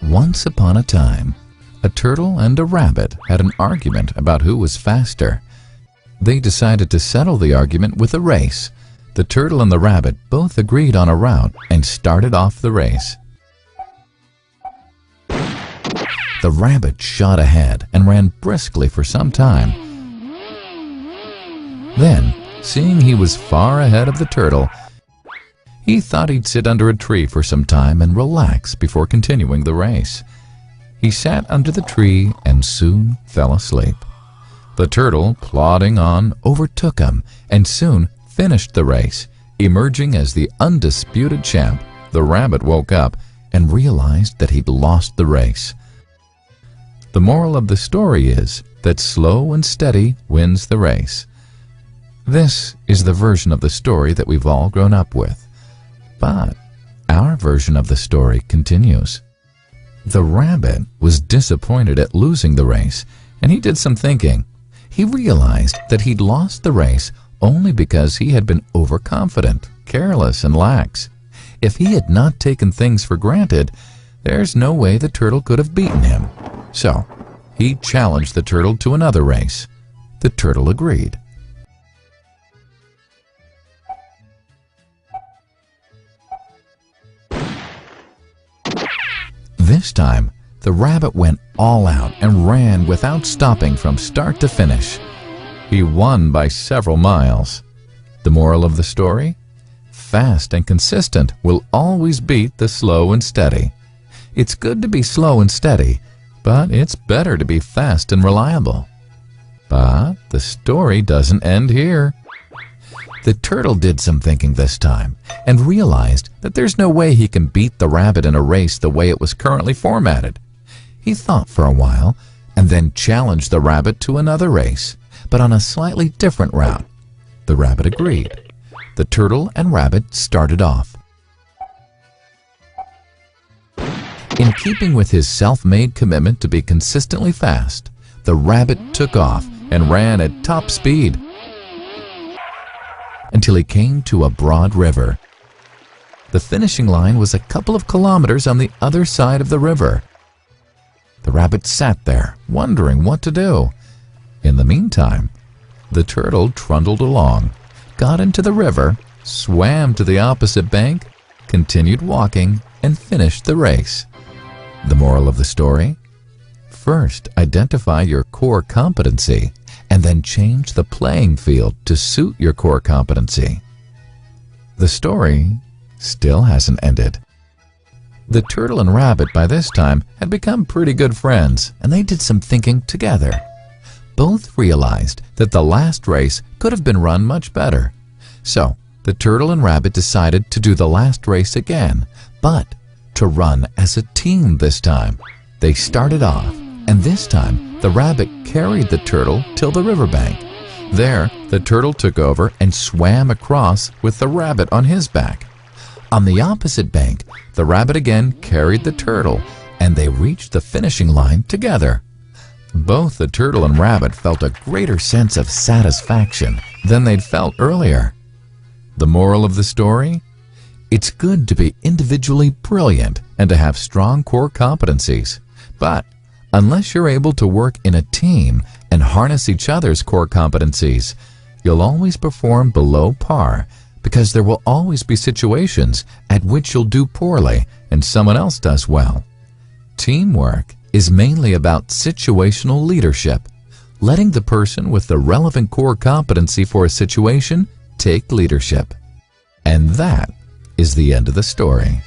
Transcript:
Once upon a time, a turtle and a rabbit had an argument about who was faster. They decided to settle the argument with a race. The turtle and the rabbit both agreed on a route and started off the race. The rabbit shot ahead and ran briskly for some time. Then, seeing he was far ahead of the turtle, he thought he'd sit under a tree for some time and relax before continuing the race. He sat under the tree and soon fell asleep. The turtle, plodding on, overtook him and soon finished the race. Emerging as the undisputed champ, the rabbit woke up and realized that he'd lost the race. The moral of the story is that slow and steady wins the race. This is the version of the story that we've all grown up with. But our version of the story continues. The rabbit was disappointed at losing the race, and he did some thinking. He realized that he'd lost the race only because he had been overconfident, careless, and lax. If he had not taken things for granted, there's no way the turtle could have beaten him. So, he challenged the turtle to another race. The turtle agreed. This time, the rabbit went all out and ran without stopping from start to finish. He won by several miles. The moral of the story? Fast and consistent will always beat the slow and steady. It's good to be slow and steady, but it's better to be fast and reliable. But the story doesn't end here. The turtle did some thinking this time and realized that there's no way he can beat the rabbit in a race the way it was currently formatted. He thought for a while and then challenged the rabbit to another race, but on a slightly different route. The rabbit agreed. The turtle and rabbit started off. In keeping with his self-made commitment to be consistently fast, the rabbit took off and ran at top speed until he came to a broad river. The finishing line was a couple of kilometers on the other side of the river. The rabbit sat there, wondering what to do. In the meantime, the turtle trundled along, got into the river, swam to the opposite bank, continued walking, and finished the race. The moral of the story? First, identify your core competency, and then change the playing field to suit your core competency. The story still hasn't ended. The turtle and rabbit by this time had become pretty good friends, and they did some thinking together. Both realized that the last race could have been run much better. So, the turtle and rabbit decided to do the last race again, but to run as a team this time. They started off, and this time the rabbit carried the turtle till the riverbank. There, the turtle took over and swam across with the rabbit on his back. On the opposite bank, the rabbit again carried the turtle, and they reached the finishing line together. Both the turtle and rabbit felt a greater sense of satisfaction than they'd felt earlier. The moral of the story? It's good to be individually brilliant and to have strong core competencies. But unless you're able to work in a team and harness each other's core competencies, you'll always perform below par, because there will always be situations at which you'll do poorly and someone else does well. Teamwork is mainly about situational leadership, letting the person with the relevant core competency for a situation take leadership. And that is the end of the story.